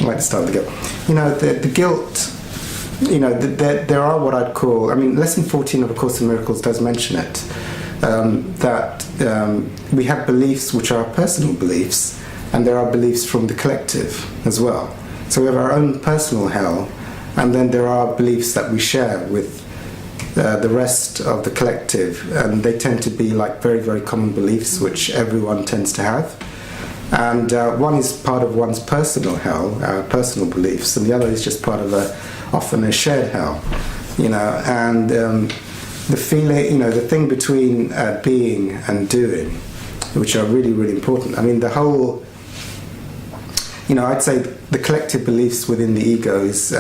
I'd like to start with the guilt. You know, the guilt, you know, there are what I'd call, I mean, lesson 14 of A Course in Miracles does mention it, that we have beliefs which are personal beliefs, and there are beliefs from the collective as well. So we have our own personal hell, and then there are beliefs that we share with the rest of the collective, and they tend to be like very, very common beliefs which everyone tends to have. And one is part of one's personal hell, personal beliefs, and the other is just part of often a shared hell, you know. And the feeling, you know, the thing between being and doing, which are really, really important. I mean, the whole, you know, I'd say the collective beliefs within the ego is,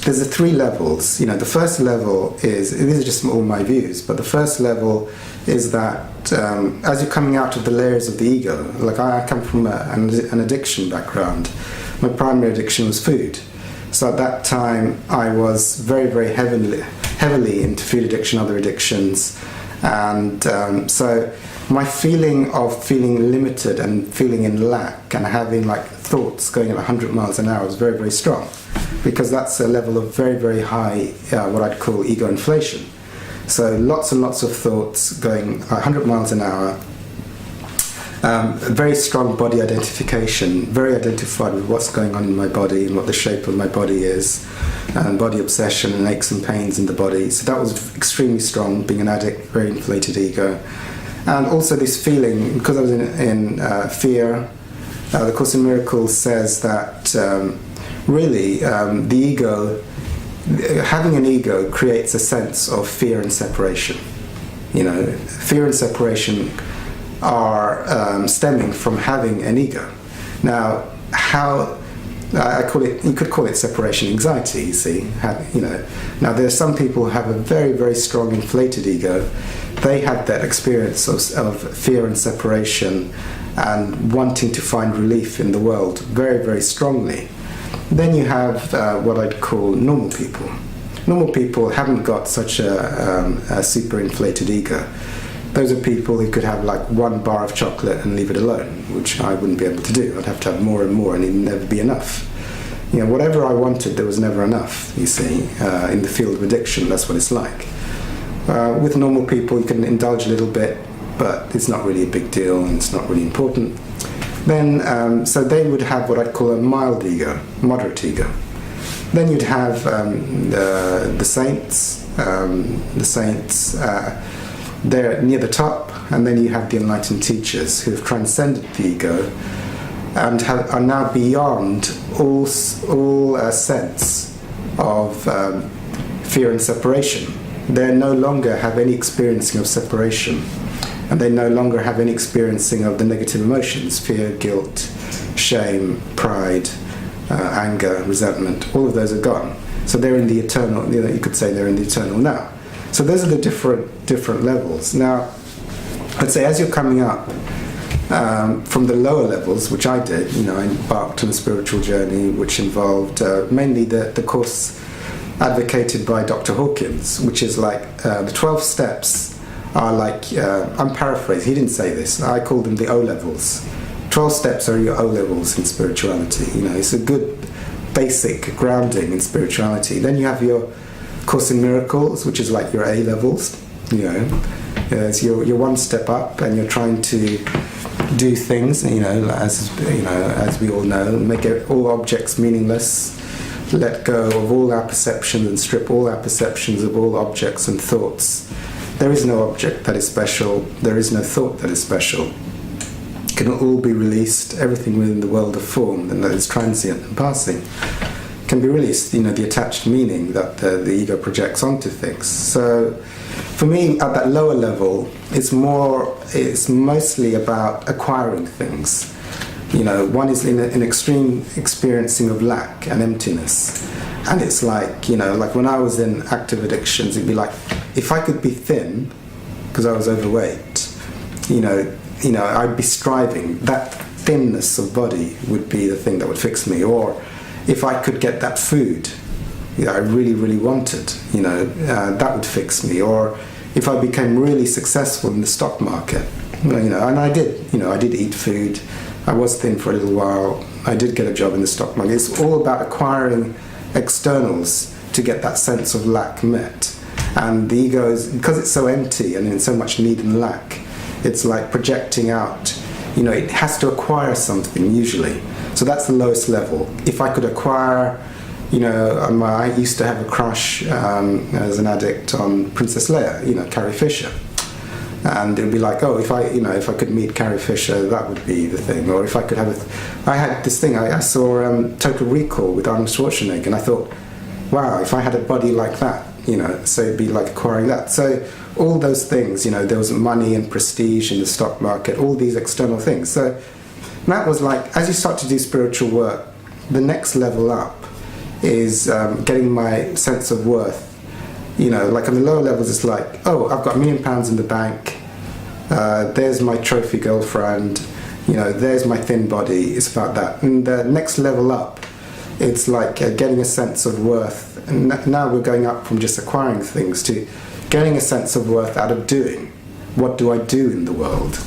there's the three levels. You know, the first level is, these are just all my views, but the first level is that as you're coming out of the layers of the ego, like I come from an addiction background. My primary addiction was food. So at that time I was very, very heavily into food addiction, other addictions, and so my feeling of feeling limited and feeling in lack and having like thoughts going at 100 miles an hour was very, very strong, because that's a level of very, very high, what I'd call ego inflation. So lots and lots of thoughts going 100 miles an hour, very strong body identification, very identified with what's going on in my body and what the shape of my body is, and body obsession and aches and pains in the body. So that was extremely strong, being an addict, very inflated ego. And also this feeling, because I was in fear, the Course in Miracles says that really the ego, having an ego creates a sense of fear and separation. You know, fear and separation are stemming from having an ego. Now, how I call it, you could call it separation anxiety. You see, you know. Now, there are some people who have a very, very strong inflated ego. They have that experience of fear and separation and wanting to find relief in the world very, very strongly. Then you have what I'd call normal people. Normal people haven't got such a super inflated ego. Those are people who could have like one bar of chocolate and leave it alone, which I wouldn't be able to do. I'd have to have more and more, and it'd never be enough. You know, whatever I wanted, there was never enough, you see. In the field of addiction, that's what it's like. With normal people, you can indulge a little bit, but it's not really a big deal, and it's not really important. Then, so they would have what I'd call a mild ego, moderate ego. Then you'd have the saints. They're near the top, and then you have the enlightened teachers who have transcended the ego and are now beyond all sense of fear and separation. They no longer have any experiencing of separation, and they no longer have any experiencing of the negative emotions, fear, guilt, shame, pride, anger, resentment. All of those are gone. So they're in the eternal, you know, you could say they're in the eternal now. So those are the different levels. Now, I'd say as you're coming up from the lower levels, which I did, you know, I embarked on a spiritual journey which involved mainly the course advocated by Dr. Hawkins, which is like the 12 steps are like, I'm paraphrasing, he didn't say this, I call them the O levels. 12 steps are your O levels in spirituality. You know, it's a good basic grounding in spirituality. Then you have your Course in Miracles, which is like your A levels. You know, it's you're one step up, and you're trying to do things. You know, as we all know, make all objects meaningless. Let go of all our perceptions and strip all our perceptions of all objects and thoughts. There is no object that is special. There is no thought that is special. It can all be released. Everything within the world of form and that is transient and passing can be released. You know, the attached meaning that the ego projects onto things. So, for me, at that lower level, it's mostly about acquiring things. You know, one is in an extreme experiencing of lack and emptiness. And it's like, you know, like when I was in active addictions, it'd be like, if I could be thin, because I was overweight, you know, I'd be striving. That thinness of body would be the thing that would fix me. Or if I could get that food, you know, I really, really wanted, you know, that would fix me. Or if I became really successful in the stock market, you know, and I did, you know, I did eat food. I was thin for a little while. I did get a job in the stock market. It's all about acquiring externals to get that sense of lack met. And the ego is, because it's so empty and in so much need and lack, it's like projecting out, it has to acquire something usually. So that's the lowest level. If I could acquire, I used to have a crush as an addict on Princess Leia, Carrie Fisher. And it would be like, oh, if I could meet Carrie Fisher, that would be the thing. Or if I could have I had this thing, I saw Total Recall with Arnold Schwarzenegger, and I thought, wow, if I had a body like that, so it'd be like acquiring that. So all those things, there was money and prestige in the stock market, all these external things. So that was like, as you start to do spiritual work, the next level up is getting my sense of worth. Like on the lower levels, it's like, oh, I've got £1 million in the bank, there's my trophy girlfriend, there's my thin body. It's about that. And the next level up, it's like getting a sense of worth. And now we're going up from just acquiring things to getting a sense of worth out of doing. What do I do in the world?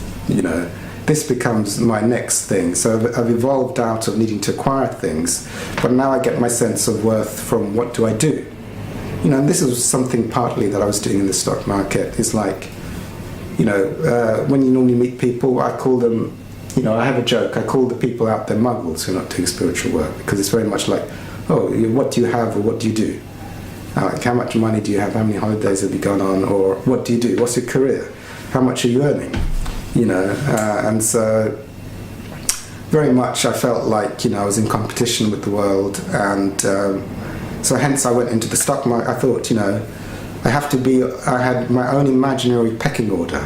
This becomes my next thing. So I've evolved out of needing to acquire things, but now I get my sense of worth from what do I do? And this is something partly that I was doing in the stock market. It's like, when you normally meet people, I call them, I have a joke, I call the people out there muggles who are not doing spiritual work, because it's very much like, oh, what do you have or what do you do? Like, how much money do you have? How many holidays have you gone on? Or what do you do? What's your career? How much are you earning? And so very much I felt like, I was in competition with the world, and so hence I went into the stock market. I thought, I had my own imaginary pecking order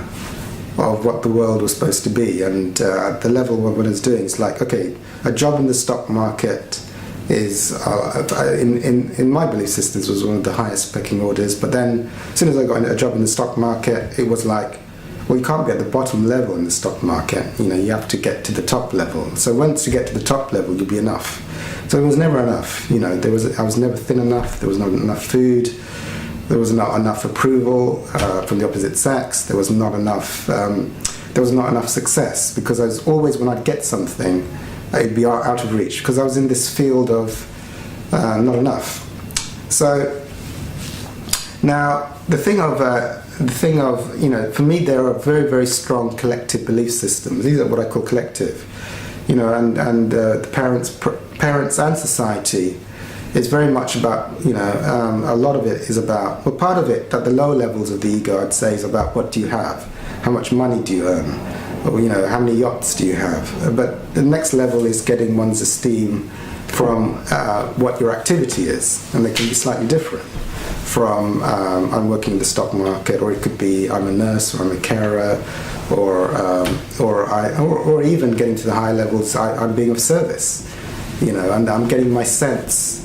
of what the world was supposed to be, and at the level of what I was doing, it's like, okay, a job in the stock market is, in my belief systems, was one of the highest pecking orders. But then, as soon as I got a job in the stock market, it was like, well, you can't be at the bottom level in the stock market. You have to get to the top level. So once you get to the top level, you'll be enough. So it was never enough. I was never thin enough. There was not enough food. There was not enough approval from the opposite sex. There was not enough. There was not enough success, because I was always, when I'd get something, it'd be out of reach, because I was in this field of not enough. So now the thing of for me, there are very, very strong collective belief systems. These are what I call collective, and the parents and society. It's very much about, a lot of it is about, well, part of it, at the lower levels of the ego, I'd say, is about what do you have? How much money do you earn? Or, how many yachts do you have? But the next level is getting one's esteem from what your activity is, and they can be slightly different. From I'm working in the stock market, or it could be I'm a nurse, or I'm a carer, or even getting to the higher levels, I'm being of service, and I'm getting my sense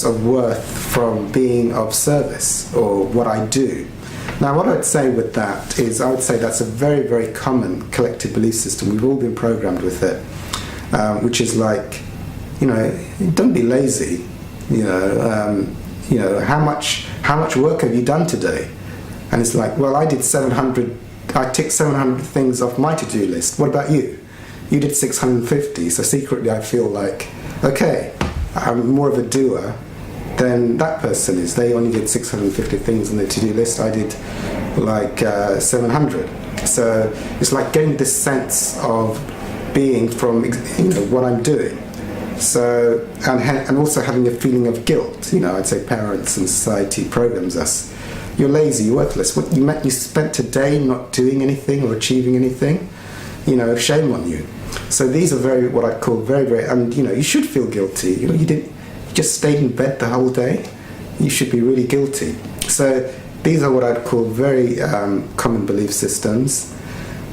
of worth from being of service, or what I do. Now, what I'd say with that is, I would say that's a very, very common collective belief system. We've all been programmed with it, which is like, don't be lazy. How much work have you done today? And it's like, well, I ticked 700 things off my to-do list. What about you? You did 650. So secretly I feel like, okay, I'm more of a doer than that person is. They only did 650 things on their to-do list. I did like 700. So it's like getting this sense of being from what I'm doing. So, and also having a feeling of guilt. I'd say parents and society programs us. You're lazy, you're worthless. What you spent a day not doing anything or achieving anything, shame on you. So these are what I call very, very, and you should feel guilty. You just stayed in bed the whole day. You should be really guilty. So these are what I'd call very common belief systems.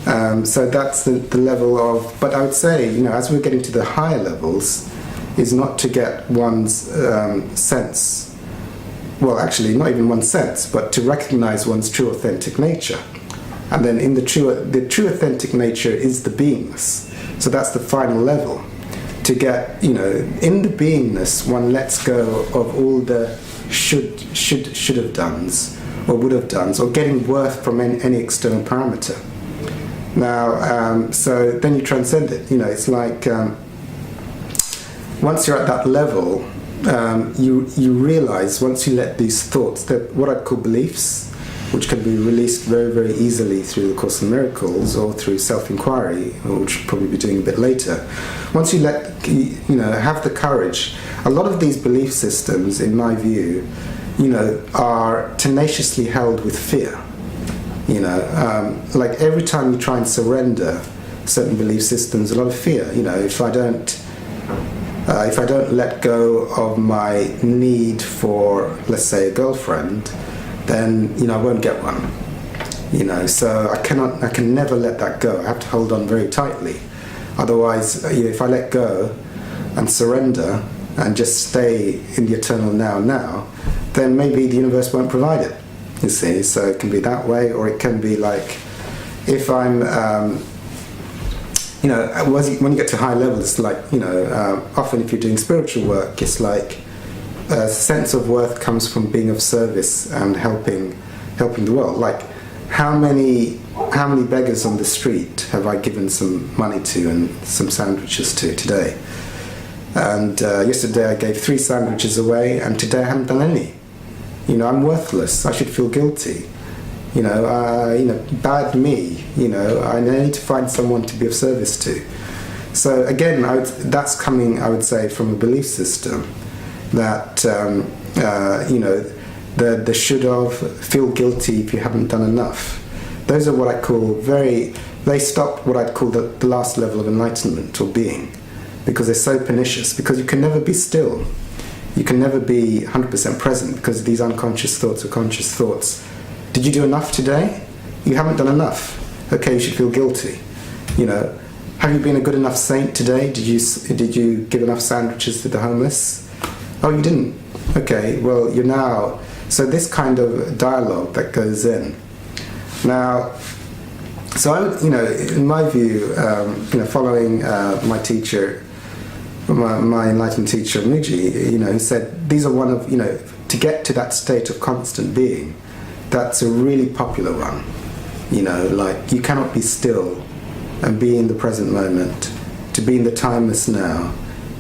So that's the level of, but I would say, as we're getting to the higher levels, is not to get one's sense, well, actually, not even one's sense, but to recognize one's true authentic nature. And then in the true authentic nature is the beingness. So that's the final level. To get, in the beingness, one lets go of all the should have dones, or would have dones, or getting worth from any external parameter. Now, so then you transcend it. It's like, once you're at that level, you realize, once you let these thoughts, that what I'd call beliefs, which can be released very, very easily through the Course in Miracles or through self-inquiry, which we'll probably be doing a bit later. Once you have the courage, a lot of these belief systems, in my view, are tenaciously held with fear. Like every time you try and surrender certain belief systems, a lot of fear. If I don't let go of my need for, let's say, a girlfriend, then I won't get one. So I can never let that go. I have to hold on very tightly. Otherwise, if I let go and surrender and just stay in the eternal now, then maybe the universe won't provide it. You see, so it can be that way, or it can be like, if I'm, when you get to high levels, it's like, often if you're doing spiritual work, it's like a sense of worth comes from being of service and helping the world. Like, how many beggars on the street have I given some money to and some sandwiches to today? And yesterday I gave 3 sandwiches away, and today I haven't done any. I'm worthless. I should feel guilty. Bad me. I need to find someone to be of service to. So again, that's coming, I would say, from a belief system that the should have, feel guilty if you haven't done enough. Those are what I call they stop what I'd call the last level of enlightenment or being, because they're so pernicious, because you can never be still. You can never be 100% present, because these unconscious thoughts are conscious thoughts. Did you do enough today? You haven't done enough. Okay, you should feel guilty. Have you been a good enough saint today? Did you give enough sandwiches to the homeless? Oh, you didn't. Okay, well, you're now... So this kind of dialogue that goes in. Now, so in my view, following my teacher, my enlightened teacher Muji, he said these are one of, to get to that state of constant being, that's a really popular one. Like, you cannot be still and be in the present moment, to be in the timeless now,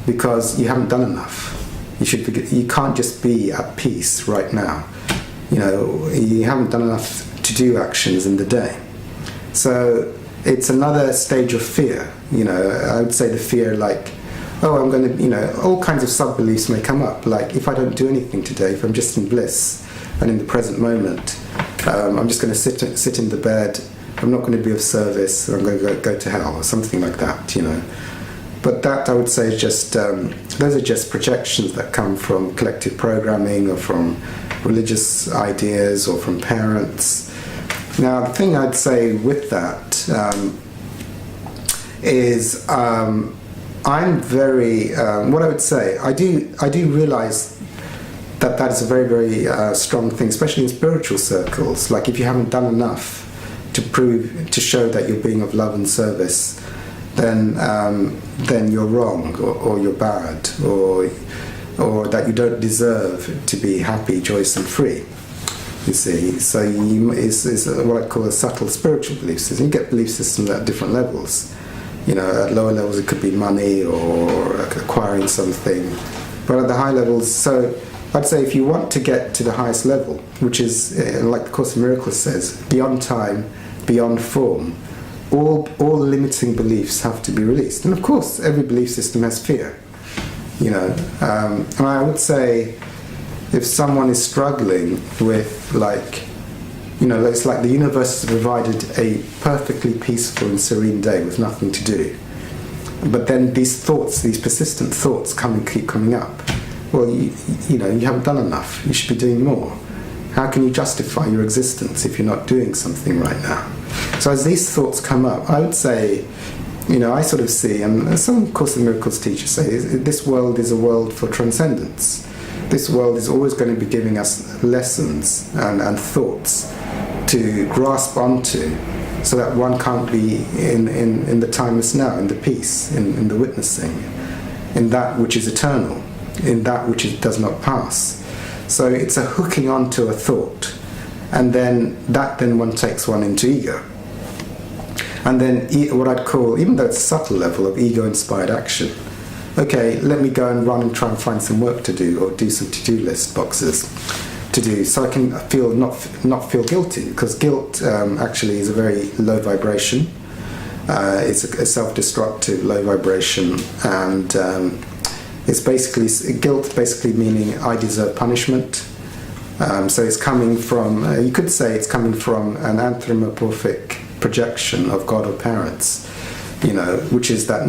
because you haven't done enough. You can't just be at peace right now. You haven't done enough to do actions in the day. So it's another stage of fear. I would say the fear, like, oh, I'm going to, all kinds of sub-beliefs may come up. Like, if I don't do anything today, if I'm just in bliss and in the present moment, I'm just going to sit in the bed, I'm not going to be of service, or I'm going to go to hell, or something like that, But that, I would say, is just, those are just projections that come from collective programming, or from religious ideas, or from parents. Now, the thing I'd say with that is, I'm very, what I would say, I do realize that is a very, very strong thing, especially in spiritual circles. Like, if you haven't done enough to show that you're being of love and service, then you're wrong, or you're bad, or that you don't deserve to be happy, joyous and free. You see, so it's what I call a subtle spiritual belief system. You get belief systems at different levels. At lower levels it could be money or acquiring something, but at the high levels, so I'd say if you want to get to the highest level, which is, like the Course in Miracles says, beyond time, beyond form, all limiting beliefs have to be released. And of course, every belief system has fear. And I would say, if someone is struggling with, like, it's like the universe has provided a perfectly peaceful and serene day with nothing to do. But then these thoughts, these persistent thoughts keep coming up. Well, you haven't done enough. You should be doing more. How can you justify your existence if you're not doing something right now? So as these thoughts come up, I would say, I sort of see, and some Course in Miracles teachers say, this world is a world for transcendence. This world is always going to be giving us lessons and thoughts to grasp onto, so that one can't be in the timeless now, in the peace, in the witnessing, in that which is eternal, in that which does not pass. So it's a hooking onto a thought, and then one takes one into ego. And then what I'd call, even though it's a subtle level of ego-inspired action, okay, let me go and run and try and find some work to do, or do some to-do list boxes to do, so I can not feel guilty, because guilt actually is a very low vibration. It's a self-destructive low vibration, and it's basically guilt, basically meaning I deserve punishment. So it's coming from, you could say it's coming from an anthropomorphic projection of God or parents, which is that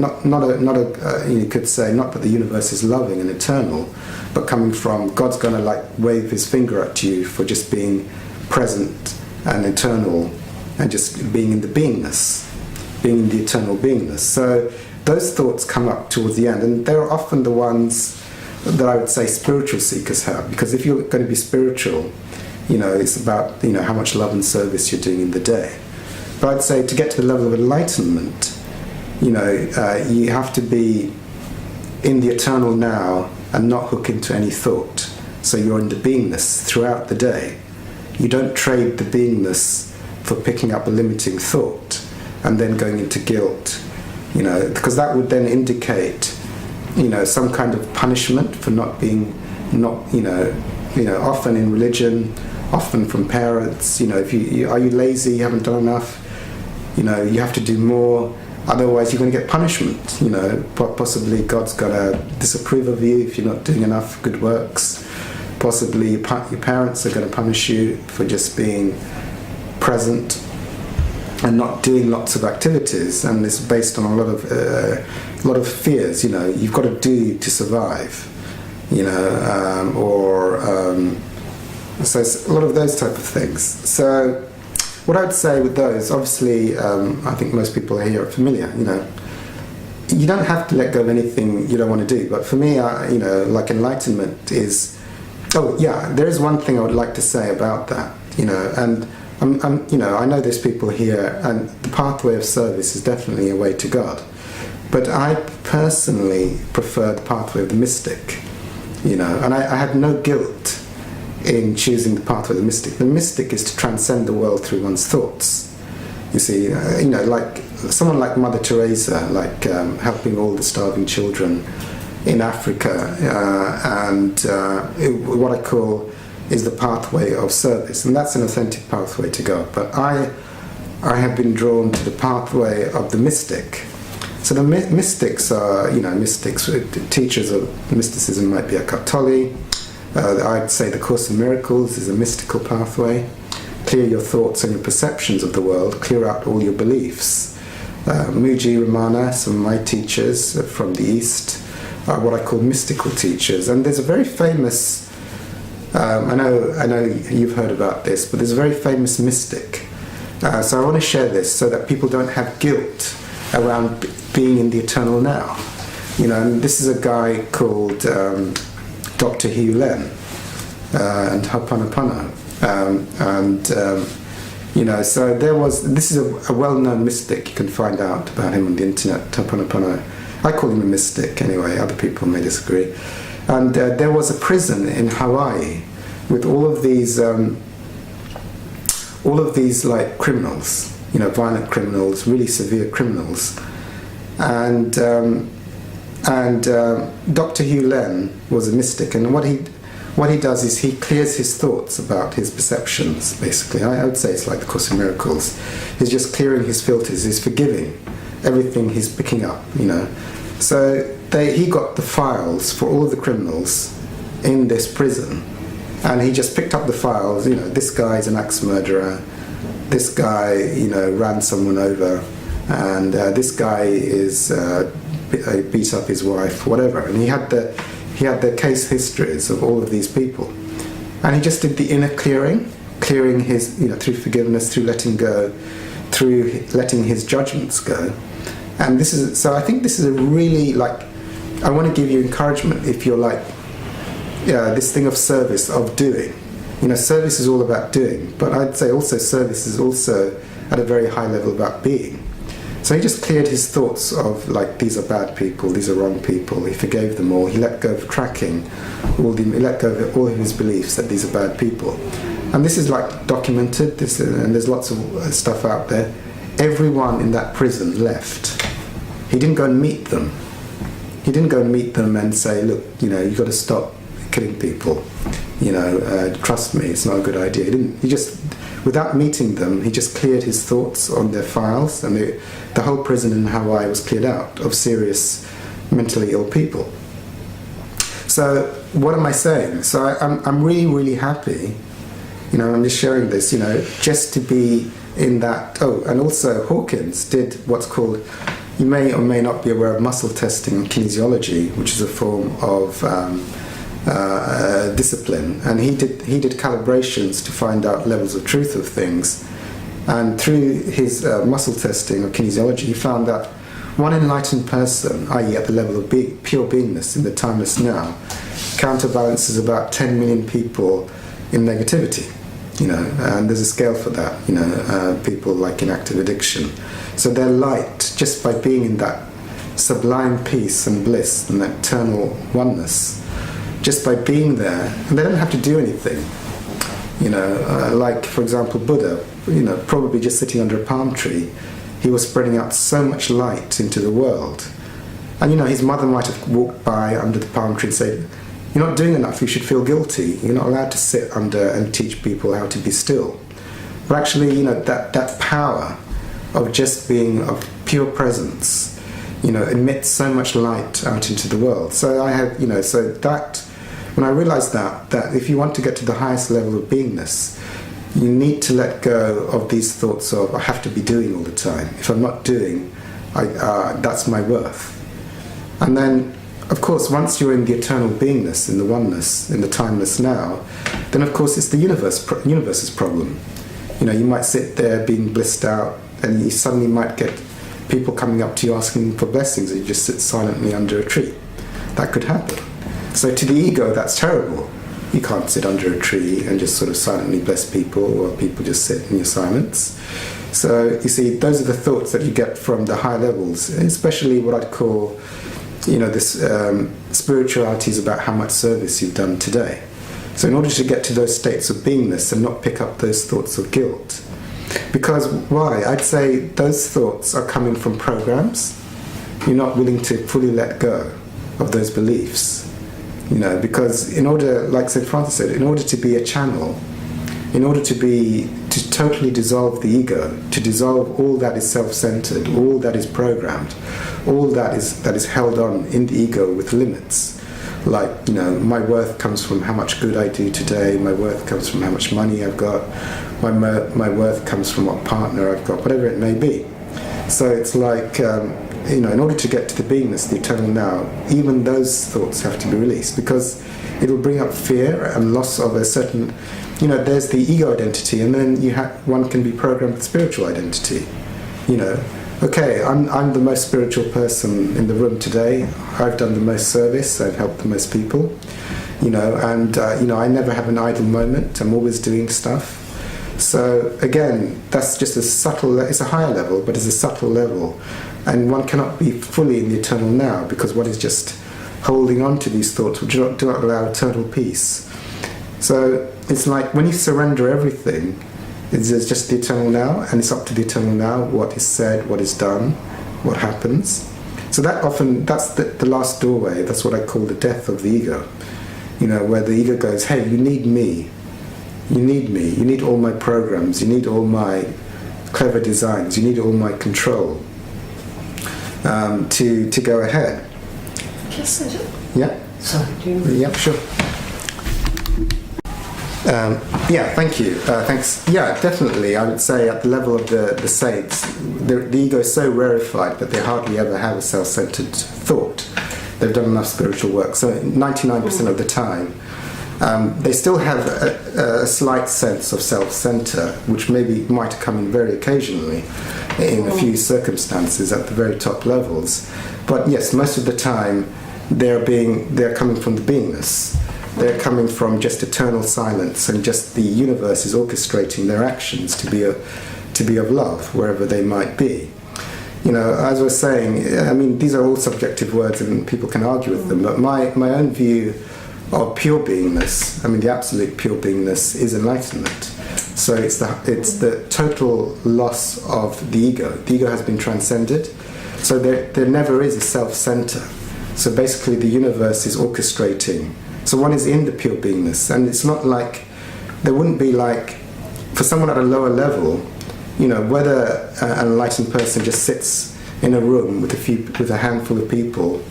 you could say not that the universe is loving and eternal, but coming from God's going to wave his finger at you for just being present and eternal and just being in the beingness, being in the eternal beingness. So those thoughts come up towards the end, and they're often the ones that I would say spiritual seekers have, because if you're going to be spiritual, it's about how much love and service you're doing in the day. But I'd say to get to the level of enlightenment, you have to be in the eternal now and not hook into any thought. So you're in the beingness throughout the day. You don't trade the beingness for picking up a limiting thought and then going into guilt, because that would then indicate some kind of punishment for not being, often in religion, often from parents, if are you lazy, you haven't done enough, you have to do more, otherwise you're going to get punishment, possibly God's going to disapprove of you if you're not doing enough good works, possibly your parents are going to punish you for just being present and not doing lots of activities, and it's based on a lot of fears. You've got to do to survive. So it's a lot of those type of things. So what I would say with those, obviously, I think most people here are familiar. You don't have to let go of anything you don't want to do. But for me, enlightenment is. Oh yeah, there is one thing I would like to say about that. And. I know there's people here, and the pathway of service is definitely a way to God. But I personally prefer the pathway of the mystic, and I had no guilt in choosing the pathway of the mystic. The mystic is to transcend the world through one's thoughts. You see, like someone like Mother Teresa, helping all the starving children in Africa, what I call is the pathway of service, and that's an authentic pathway to God. But I have been drawn to the pathway of the mystic. So the mystics are, mystics, teachers of mysticism might be Eckhart Tolle. I'd say the Course in Miracles is a mystical pathway. Clear your thoughts and your perceptions of the world, clear out all your beliefs. Muji Ramana, some of my teachers from the East, are what I call mystical teachers. And there's a very famous I know you've heard about this, but there's a very famous mystic. So I want to share this so that people don't have guilt around being in the eternal now. And this is a guy called Dr. Hugh Len and Ho'oponopono. So this is a well-known mystic. You can find out about him on the internet, Ho'oponopono. I call him a mystic anyway, other people may disagree. And there was a prison in Hawaii with all of these criminals, violent criminals, really severe criminals. And Dr. Hugh Len was a mystic, and what he does is he clears his thoughts about his perceptions, basically. I would say it's like the Course in Miracles. He's just clearing his filters, he's forgiving everything he's picking up, So he got the files for all of the criminals in this prison, and he just picked up the files. This guy's an axe murderer, this guy ran someone over, and this guy is beat up his wife, whatever. And he had the case histories of all of these people, and he just did the inner clearing his through forgiveness, through letting go, through letting his judgments go. And I think this is a really, I want to give you encouragement if you're this thing of service, of doing. Service is all about doing, but I'd say also service is also at a very high level about being. So he just cleared his thoughts of these are bad people, these are wrong people. He forgave them all. He let go of tracking, he let go of all of his beliefs that these are bad people. And this is documented, and there's lots of stuff out there. Everyone in that prison left. He didn't go and meet them. He didn't go and meet them and say, look, you've got to stop killing people. Trust me, it's not a good idea. He just, without meeting them, he just cleared his thoughts on their files, and the whole prison in Hawaii was cleared out of serious mentally ill people. So what am I saying? So I'm really, really happy, I'm just sharing this, just to be in that. Oh, and also Hawkins did what's called, you may or may not be aware of muscle testing and kinesiology, which is a form of discipline, and he did calibrations to find out levels of truth of things, and through his muscle testing or kinesiology, he found that one enlightened person, i.e. at the level of pure beingness in the timeless now, counterbalances about 10 million people in negativity, and there's a scale for that, people like in active addiction. So they're light just by being in that sublime peace and bliss and that eternal oneness, just by being there, and they don't have to do anything. Like, for example, Buddha, probably just sitting under a palm tree, he was spreading out so much light into the world. And his mother might have walked by under the palm tree and said, you're not doing enough, you should feel guilty, you're not allowed to sit under and teach people how to be still. But actually, that power of just being of pure presence, emits so much light out into the world. So I have, so that, when I realized that if you want to get to the highest level of beingness, you need to let go of these thoughts of, I have to be doing all the time. If I'm not doing, that's my worth. And then, of course, once you're in the eternal beingness, in the oneness, in the timeless now, then of course it's the universe's problem. You might sit there being blissed out, and you suddenly might get people coming up to you asking for blessings, and you just sit silently under a tree. That could happen. So to the ego, that's terrible. You can't sit under a tree and just sort of silently bless people, or people just sit in your silence. So you see, those are the thoughts that you get from the high levels, especially what I'd call, this spirituality is about how much service you've done today. So in order to get to those states of beingness and not pick up those thoughts of guilt, because why? I'd say those thoughts are coming from programs. You're not willing to fully let go of those beliefs. Because in order, like St. Francis said, in order to be a channel, in order to totally dissolve the ego, to dissolve all that is self-centered, all that is programmed, all that is held on in the ego with limits. Like, my worth comes from how much good I do today, my worth comes from how much money I've got, my worth comes from what partner I've got, whatever it may be. So it's like, in order to get to the beingness, the eternal now, even those thoughts have to be released, because it'll bring up fear and loss of a certain, there's the ego identity, and then one can be programmed with spiritual identity. Okay, I'm the most spiritual person in the room today. I've done the most service. I've helped the most people. And I never have an idle moment. I'm always doing stuff. So again, that's just a subtle. It's a higher level, but it's a subtle level, and one cannot be fully in the eternal now because one is just holding on to these thoughts which do not allow eternal peace. So it's like when you surrender everything, it's just the eternal now, and it's up to the eternal now what is said, what is done, what happens. So that's the last doorway. That's what I call the death of the ego. Where the ego goes, hey, you need me. You need me. You need all my programs. You need all my clever designs. You need all my control to go ahead. Yes, I do. Yeah. Sorry, do you? Yeah, sure. Thank you. Thanks. Yeah, definitely. I would say at the level of the saints, the ego is so rarefied that they hardly ever have a self-centered thought. They've done enough spiritual work. So 99% of the time, they still have a slight sense of self-center, which might come in very occasionally in a few circumstances at the very top levels. But yes, most of the time they're coming from the beingness. They're coming from just eternal silence, and just the universe is orchestrating their actions to be of love wherever they might be. As I was saying, I mean, these are all subjective words and people can argue with them, but my own view of pure beingness, I mean the absolute pure beingness, is enlightenment. So it's the total loss of the ego. The ego has been transcended, so there never is a self-center. So basically the universe is orchestrating. So one is in the pure beingness, and it's not like, there wouldn't be like, for someone at a lower level, whether an enlightened person just sits in a room with a handful of people,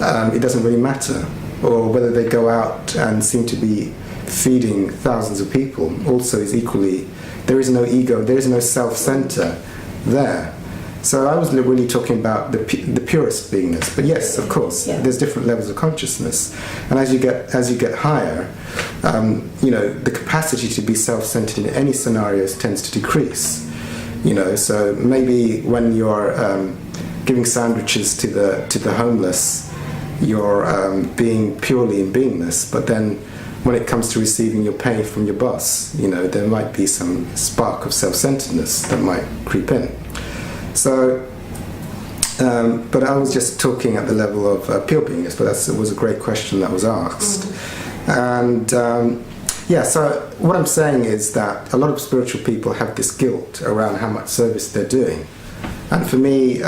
it doesn't really matter. Or whether they go out and seem to be feeding thousands of people also is equally, there is no ego, there is no self-center there. So I was really talking about the purest beingness. But yes, of course, there's different levels of consciousness, and as you get higher, the capacity to be self-centered in any scenarios tends to decrease. So maybe when you're giving sandwiches to the homeless, you're being purely in beingness, but then when it comes to receiving your pay from your boss, there might be some spark of self-centeredness that might creep in. So, but I was just talking at the level of pure beingness, but it was a great question that was asked. And so what I'm saying is that a lot of spiritual people have this guilt around how much service they're doing. And for me,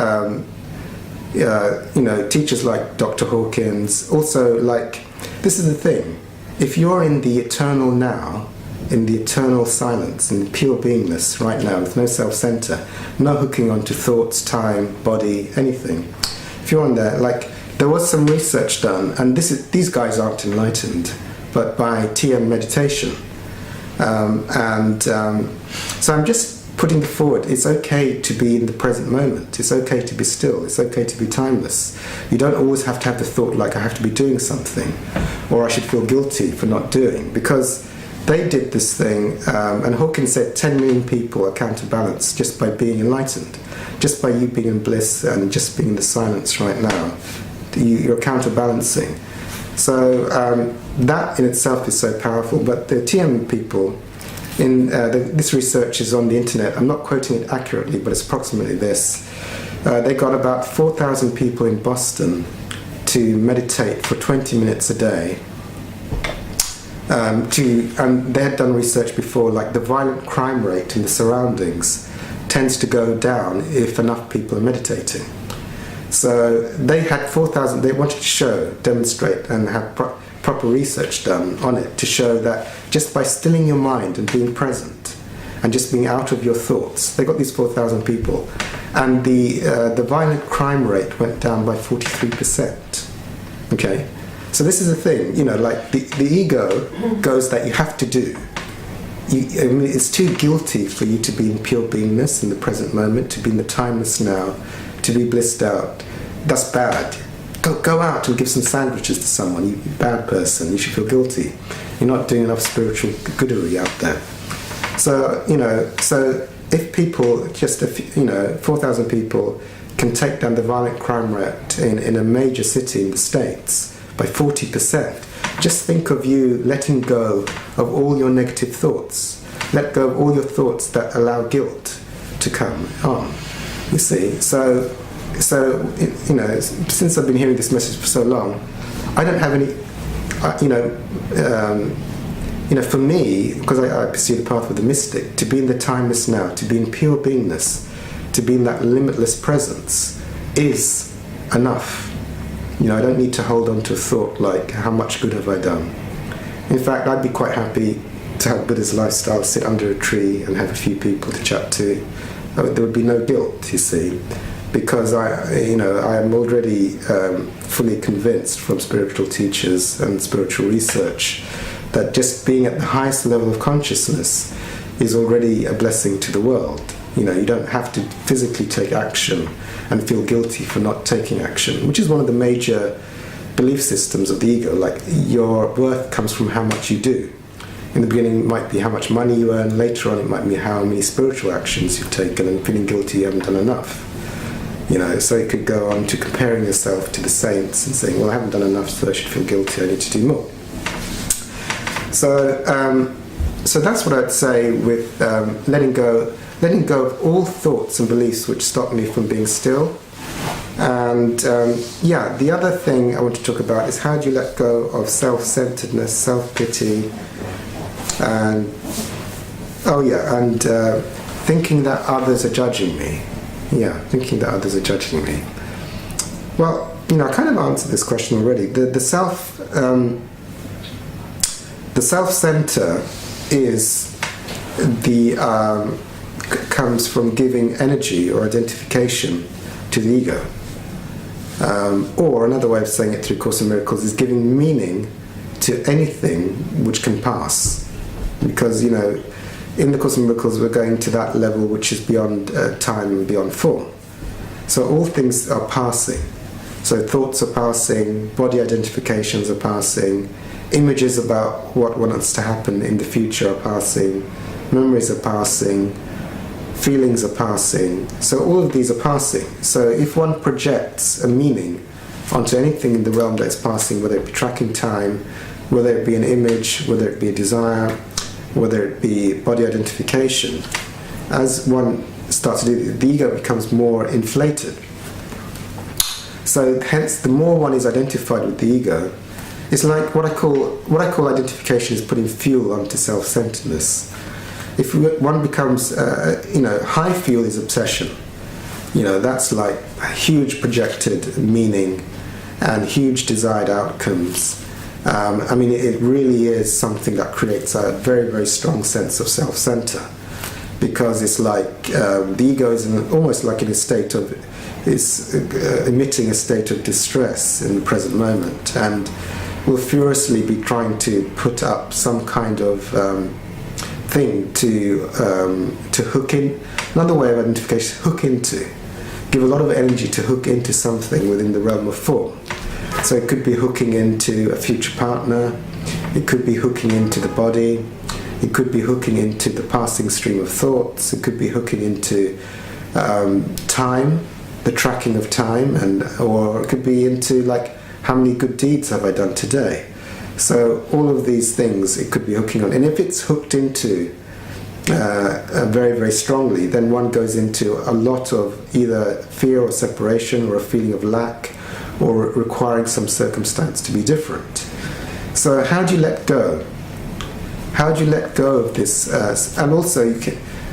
teachers like Dr. Hawkins, also like, this is the thing, if you're in the eternal now, in the eternal silence, in the pure beingness right now, with no self-center, no hooking onto thoughts, time, body, anything. If you're on there, like, there was some research done, and these guys aren't enlightened, but by TM meditation. So I'm just putting forward, it's okay to be in the present moment, it's okay to be still, it's okay to be timeless. You don't always have to have the thought like, I have to be doing something, or I should feel guilty for not doing, because they did this thing, and Hawkins said 10 million people are counterbalanced just by being enlightened, just by you being in bliss and just being in the silence right now. You're counterbalancing. So that in itself is so powerful. But the TM people, this research is on the internet. I'm not quoting it accurately, but it's approximately this. They got about 4,000 people in Boston to meditate for 20 minutes a day. And they had done research before, like the violent crime rate in the surroundings tends to go down if enough people are meditating. So they had 4,000, they wanted to demonstrate and have proper research done on it to show that just by stilling your mind and being present and just being out of your thoughts, they got these 4,000 people, and the violent crime rate went down by 43%. Okay? So this is the thing, like the ego goes that you have to do. It's too guilty for you to be in pure beingness in the present moment, to be in the timeless now, to be blissed out. That's bad. Go out and give some sandwiches to someone, you bad person, you should feel guilty. You're not doing enough spiritual goodery out there. So, so if people, 4,000 people can take down the violent crime rate in a major city in the States by 40%. Just think of you letting go of all your negative thoughts. Let go of all your thoughts that allow guilt to come on. You see, so since I've been hearing this message for so long, I don't have any, for me, because I pursue the path of the mystic, to be in the timeless now, to be in pure beingness, to be in that limitless presence is enough. I don't need to hold on to a thought like, how much good have I done? In fact, I'd be quite happy to have Buddha's lifestyle, sit under a tree and have a few people to chat to. There would be no guilt, you see, because I am already fully convinced from spiritual teachers and spiritual research that just being at the highest level of consciousness is already a blessing to the world. You don't have to physically take action and feel guilty for not taking action, which is one of the major belief systems of the ego. Like, your worth comes from how much you do. In the beginning, it might be how much money you earn. Later on, it might be how many spiritual actions you've taken, and feeling guilty you haven't done enough. So it could go on to comparing yourself to the saints and saying, well, I haven't done enough, so I should feel guilty, I need to do more. So that's what I'd say with letting go of all thoughts and beliefs which stop me from being still. And the other thing I want to talk about is, how do you let go of self-centeredness, self-pity, and thinking that others are judging me. Thinking that others are judging me. Well, I kind of answered this question already. The self center is comes from giving energy or identification to the ego. Or another way of saying it through Course in Miracles is giving meaning to anything which can pass. Because, in the Course in Miracles we're going to that level which is beyond time and beyond form. So all things are passing. So thoughts are passing, body identifications are passing, images about what wants to happen in the future are passing, memories are passing, feelings are passing. So all of these are passing. So if one projects a meaning onto anything in the realm that is passing, whether it be tracking time, whether it be an image, whether it be a desire, whether it be body identification, as one starts to do, the ego becomes more inflated. So hence, the more one is identified with the ego, it's like what I call identification is putting fuel onto self-centeredness. If one becomes, high fuel is obsession. That's like a huge projected meaning and huge desired outcomes. It really is something that creates a very, very strong sense of self-center, because it's like the ego is almost like in a state of, is emitting a state of distress in the present moment, and will furiously be trying to put up some kind of thing to hook in. Another way of identification, hook into. Give a lot of energy to hook into something within the realm of form. So it could be hooking into a future partner, it could be hooking into the body, it could be hooking into the passing stream of thoughts, it could be hooking into time, the tracking of time, or it could be into like, how many good deeds have I done today? So all of these things it could be hooking on. And if it's hooked into very, very strongly, then one goes into a lot of either fear or separation or a feeling of lack or requiring some circumstance to be different. So how do you let go? How do you let go of this? And also,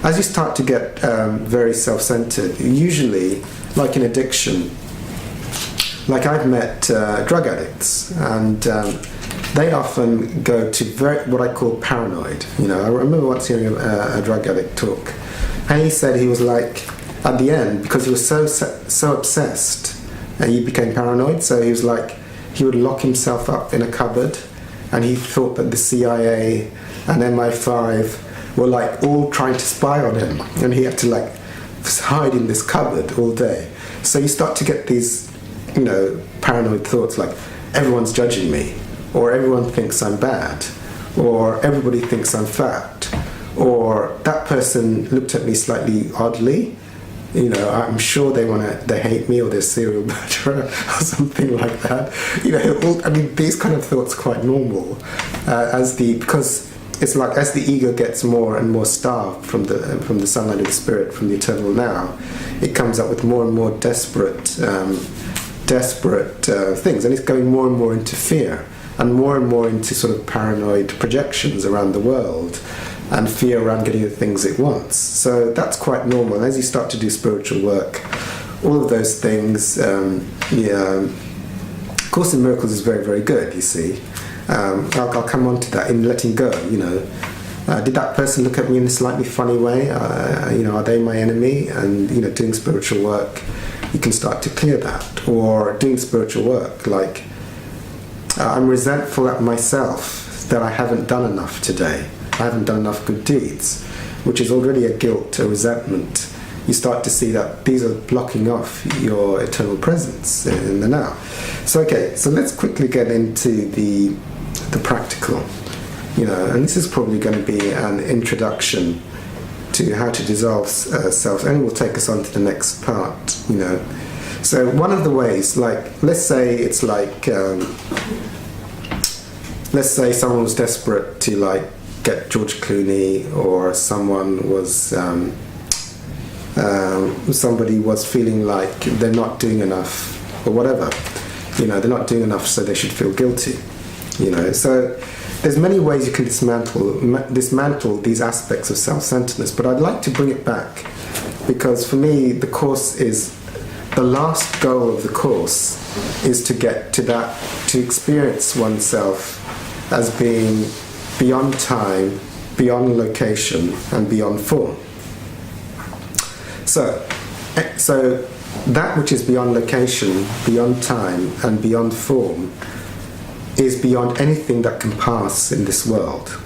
as you start to get very self-centered, usually, like in addiction, like I've met drug addicts, and they often go to what I call paranoid. I remember once hearing a drug addict talk, and he said he was like, at the end, because he was so obsessed, he became paranoid. So he was like, he would lock himself up in a cupboard, and he thought that the CIA and MI5 were like all trying to spy on him, and he had to like hide in this cupboard all day. So you start to get these, paranoid thoughts like, everyone's judging me, or everyone thinks I'm bad, or everybody thinks I'm fat, or that person looked at me slightly oddly, I'm sure they hate me, or they're serial murderer or something like that. These kind of thoughts are quite normal because it's like as the ego gets more and more starved from the sunlight of the spirit, from the eternal now, it comes up with more and more desperate things, and it's going more and more into fear and more into sort of paranoid projections around the world, and fear around getting the things it wants. So that's quite normal. And as you start to do spiritual work, all of those things, Course in Miracles is very, very good, you see. I'll come on to that in letting go, Did that person look at me in a slightly funny way? Are they my enemy? And, doing spiritual work, you can start to clear that. Or doing spiritual work, like, I'm resentful at myself that I haven't done enough today. I haven't done enough good deeds, which is already a guilt, a resentment. You start to see that these are blocking off your eternal presence in the now. So let's quickly get into the practical, and this is probably going to be an introduction to how to dissolve self, and it will take us on to the next part, So one of the ways, like, let's say it's like, let's say someone was desperate to like get George Clooney, or someone was somebody was feeling like they're not doing enough, or whatever, they're not doing enough, so they should feel guilty, So there's many ways you can dismantle these aspects of self-centeredness, but I'd like to bring it back, because for me the Course is the last goal of the course is to get to that, to experience oneself as being beyond time, beyond location, and beyond form. So that which is beyond location, beyond time, and beyond form is beyond anything that can pass in this world.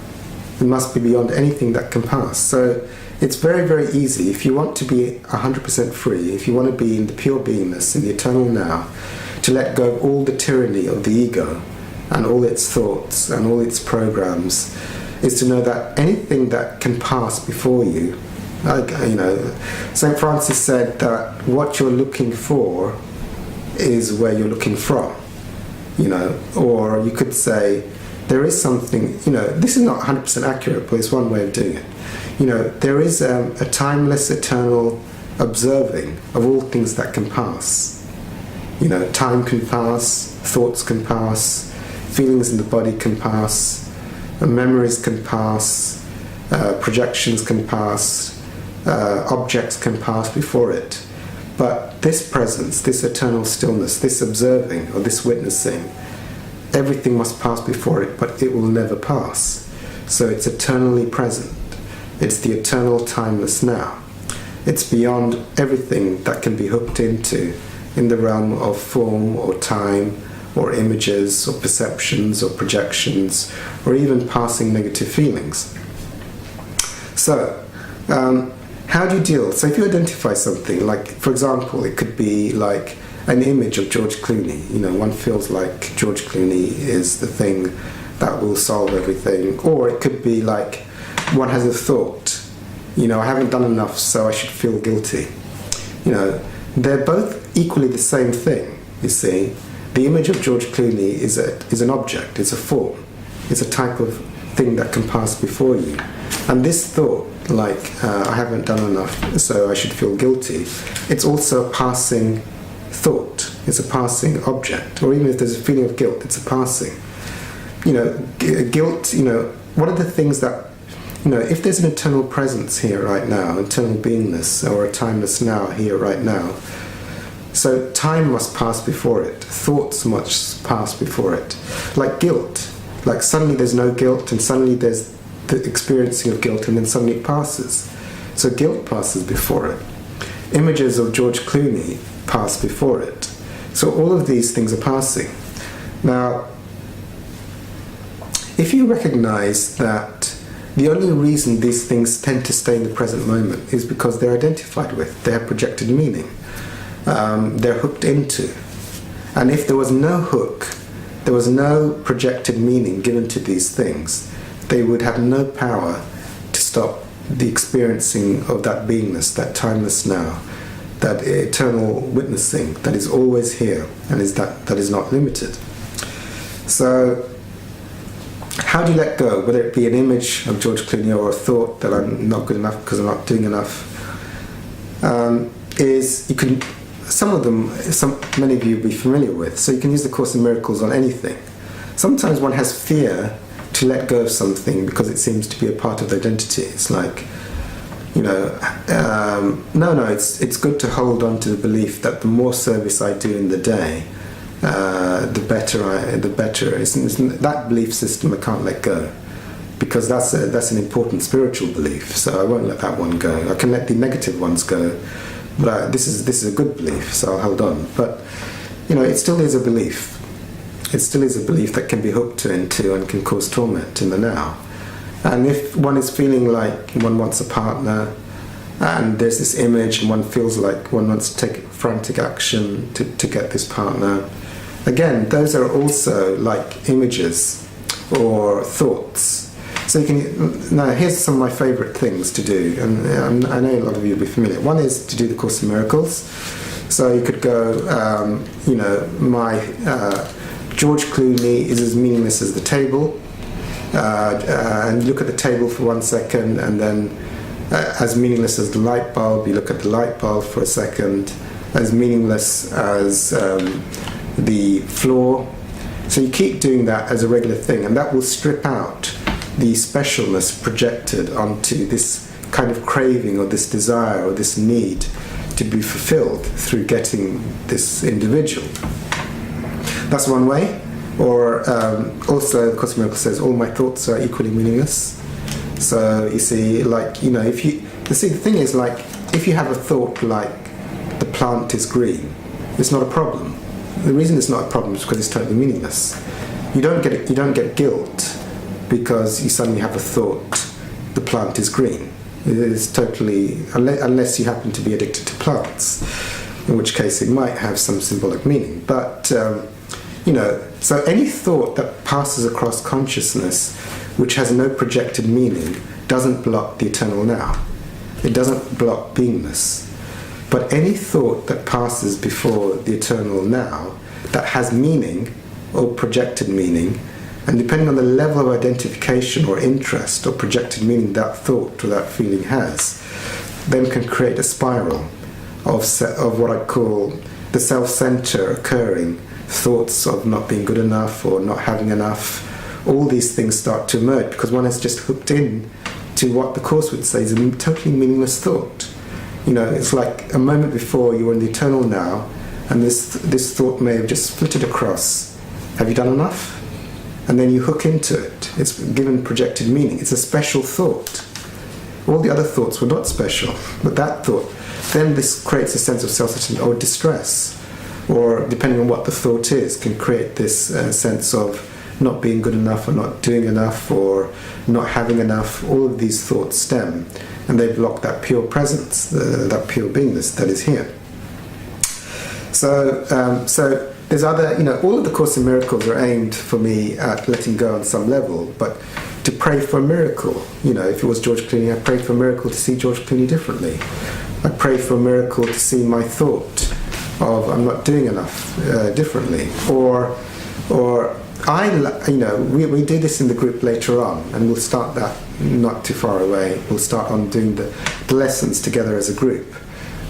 It must be beyond anything that can pass. So it's very, very easy. If you want to be 100% free, if you want to be in the pure beingness, in the eternal now, to let go of all the tyranny of the ego and all its thoughts and all its programs, is to know that anything that can pass before you, St. Francis said that what you're looking for is where you're looking from, or you could say there is something, this is not 100% accurate, but it's one way of doing it. There is a timeless, eternal observing of all things that can pass. Time can pass, thoughts can pass, feelings in the body can pass, memories can pass, projections can pass, objects can pass before it. But this presence, this eternal stillness, this observing or this witnessing, everything must pass before it, but it will never pass. So it's eternally present. It's the eternal timeless now. It's beyond everything that can be hooked into in the realm of form or time or images or perceptions or projections or even passing negative feelings. So, how do you deal? So if you identify something, like, for example, it could be like an image of George Clooney. One feels like George Clooney is the thing that will solve everything. Or it could be like one has a thought, I haven't done enough, so I should feel guilty. They're both equally the same thing, you see. The image of George Clooney is an object, it's a form, it's a type of thing that can pass before you. And this thought, like, I haven't done enough, so I should feel guilty, it's also a passing thought, it's a passing object. Or even if there's a feeling of guilt, it's a passing. Guilt, what are the things that, if there's an eternal presence here right now, eternal beingness, or a timeless now here right now, so time must pass before it, thoughts must pass before it. Like guilt, like suddenly there's no guilt, and suddenly there's the experiencing of guilt, and then suddenly it passes. So guilt passes before it. Images of George Clooney pass before it. So all of these things are passing. Now, if you recognize that the only reason these things tend to stay in the present moment is because they're identified with, they have projected meaning, they're hooked into. And if there was no hook, there was no projected meaning given to these things, they would have no power to stop the experiencing of that beingness, that timeless now, that eternal witnessing that is always here and that is not limited. So, how do you let go? Whether it be an image of George Clooney or a thought that I'm not good enough because I'm not doing enough, is you can, many of you will be familiar with. So you can use the Course in Miracles on anything. Sometimes one has fear to let go of something because it seems to be a part of the identity. It's like, it's good to hold on to the belief that the more service I do in the day, the better. That belief system I can't let go, because that's an important spiritual belief. So I won't let that one go. I can let the negative ones go, but this is a good belief, so I'll hold on. But it still is a belief. It still is a belief that can be hooked into and can cause torment in the now. And if one is feeling like one wants a partner, and there's this image, and one feels like one wants to take frantic action to get this partner, again, those are also like images or thoughts. So you can, now here's some of my favourite things to do, and I know a lot of you will be familiar. One is to do the Course in Miracles. So you could go, George Clooney is as meaningless as the table, and look at the table for 1 second, and then as meaningless as the light bulb, you look at the light bulb for a second, as meaningless as the floor. So you keep doing that as a regular thing, and that will strip out the specialness projected onto this kind of craving or this desire or this need to be fulfilled through getting this individual. That's one way. Or also, the Course in Miracles says, all my thoughts are equally meaningless. So you see, like, you know, the thing is, like, if you have a thought like the plant is green, it's not a problem. The reason it's not a problem is because it's totally meaningless. You don't get guilt because you suddenly have a thought the plant is green. It is totally, unless you happen to be addicted to plants, in which case it might have some symbolic meaning. But you know, so any thought that passes across consciousness which has no projected meaning doesn't block the eternal now. It doesn't block beingness. But any thought that passes before the eternal now that has meaning or projected meaning, and depending on the level of identification or interest or projected meaning that thought or that feeling has, then can create a spiral of what I call the self-center occurring, thoughts of not being good enough or not having enough. All these things start to emerge because one is just hooked in to what the Course would say is a totally meaningless thought. You know, it's like a moment before you were in the eternal now, and this thought may have just flitted across. Have you done enough? And then you hook into it. It's given projected meaning. It's a special thought. All the other thoughts were not special, but that thought, then this creates a sense of self-centeredness or distress, or depending on what the thought is, can create this sense of not being good enough or not doing enough or not having enough. All of these thoughts stem, and they block that pure presence, that pure beingness that is here. So there's other, you know, all of the Course in Miracles are aimed for me at letting go on some level, but to pray for a miracle. You know, if it was George Clooney, I prayed for a miracle to see George Clooney differently. I pray for a miracle to see my thought of I'm not doing enough differently. Or you know, we do this in the group later on, and we'll start that not too far away. We'll start on doing the lessons together as a group.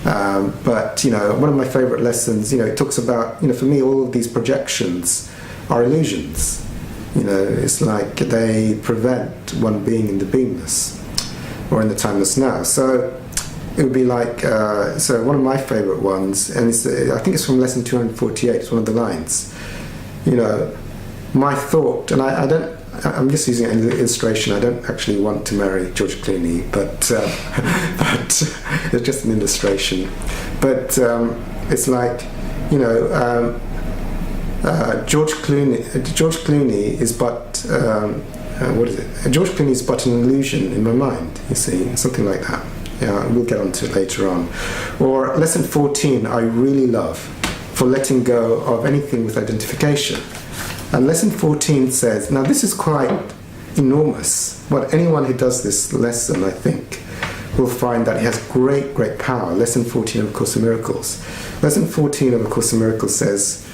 But, you know, one of my favorite lessons, you know, it talks about, you know, for me, all of these projections are illusions. You know, it's like they prevent one being in the beingness or in the timeless now. So it would be like, so one of my favorite ones, and I think it's from lesson 248, it's one of the lines, you know, my thought, and I'm just using it as an illustration. I don't actually want to marry George Clooney, but it's just an illustration. But it's like, you know, George Clooney is but what is it? George Clooney is but an illusion in my mind. You see, something like that. Yeah, we'll get onto it later on. Or lesson 14, I really love, for letting go of anything with identification. And lesson 14 says, now this is quite enormous, but anyone who does this lesson, I think, will find that it has great, great power. Lesson 14 of A Course in Miracles. Lesson 14 of A Course in Miracles says,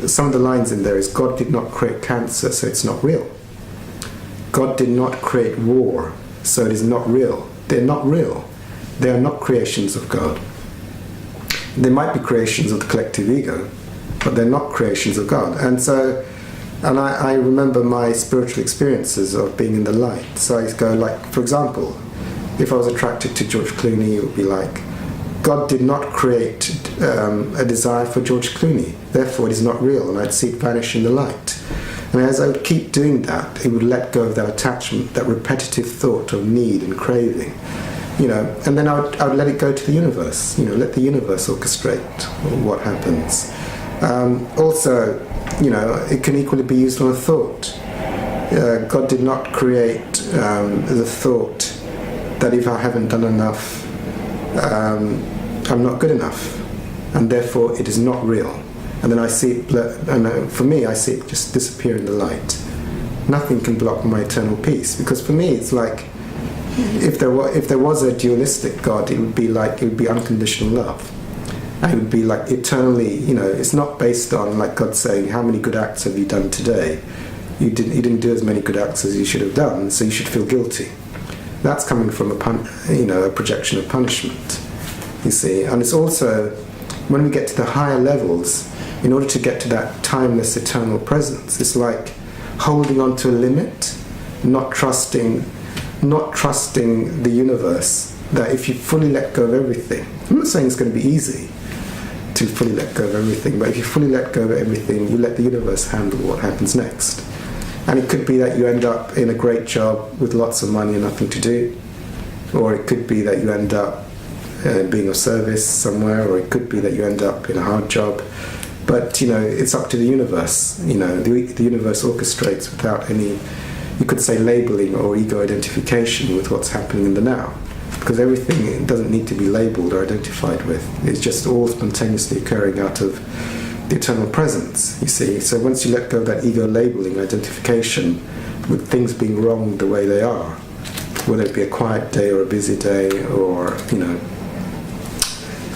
some of the lines in there is, God did not create cancer, so it's not real. God did not create war, so it is not real. They're not real. They are not creations of God. They might be creations of the collective ego, but they're not creations of God. And I remember my spiritual experiences of being in the light. So I go like, for example, if I was attracted to George Clooney, it would be like, God did not create a desire for George Clooney, therefore it is not real, and I'd see it vanish in the light. And as I would keep doing that, it would let go of that attachment, that repetitive thought of need and craving, you know, and then I would let it go to the universe, you know, let the universe orchestrate what happens. Also, you know, it can equally be used on a thought. God did not create the thought that if I haven't done enough, I'm not good enough, and therefore it is not real. And then I see it, and for me, I see it just disappear in the light. Nothing can block my eternal peace, because for me, it's like if there was a dualistic God, it would be unconditional love. And it would be like eternally, you know, it's not based on like God saying, how many good acts have you done today? You didn't do as many good acts as you should have done, so you should feel guilty. That's coming from a projection of punishment, you see. And it's also, when we get to the higher levels, in order to get to that timeless eternal presence, it's like holding on to a limit, not trusting the universe that if you fully let go of everything, I'm not saying it's going to be easy to fully let go of everything, but if you fully let go of everything, you let the universe handle what happens next. And it could be that you end up in a great job with lots of money and nothing to do, or it could be that you end up being of service somewhere, or it could be that you end up in a hard job. But, it's up to the universe. The universe orchestrates without any, you could say, labeling or ego identification with what's happening in the now. Because everything doesn't need to be labeled or identified with. It's just all spontaneously occurring out of the eternal presence, you see. So once you let go of that ego labeling, identification with things being wrong the way they are, whether it be a quiet day or a busy day, or,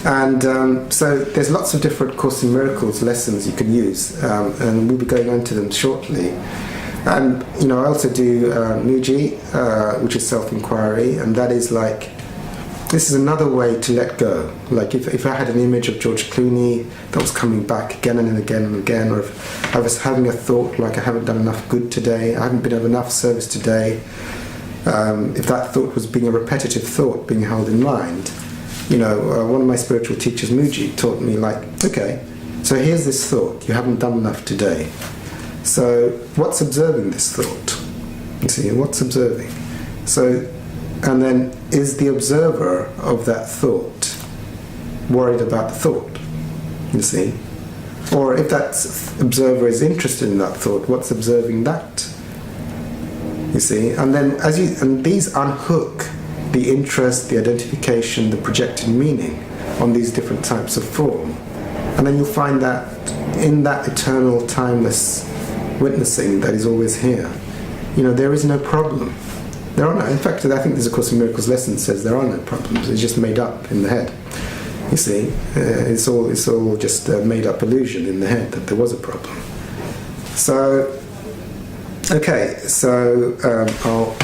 And so there's lots of different Course in Miracles lessons you can use, and we'll be going on to them shortly. And, I also do Muji, which is self-inquiry, and that is this is another way to let go. Like if I had an image of George Clooney that was coming back again and again and again, or if I was having a thought like I haven't done enough good today, I haven't been of enough service today, if that thought was being a repetitive thought being held in mind, one of my spiritual teachers, Muji, taught me okay, so here's this thought, you haven't done enough today. So what's observing this thought? You see, what's observing? So, and then is the observer of that thought worried about the thought? You see? Or if that observer is interested in that thought, what's observing that? You see? And then and these unhook the interest, the identification, the projected meaning on these different types of form. And then you'll find that in that eternal, timeless witnessing that is always here, there is no problem. There are no, in fact, I think there's a Course in Miracles lesson that says there are no problems. It's just made up in the head. You see, it's all just a made up illusion in the head that there was a problem. So, okay, so I'll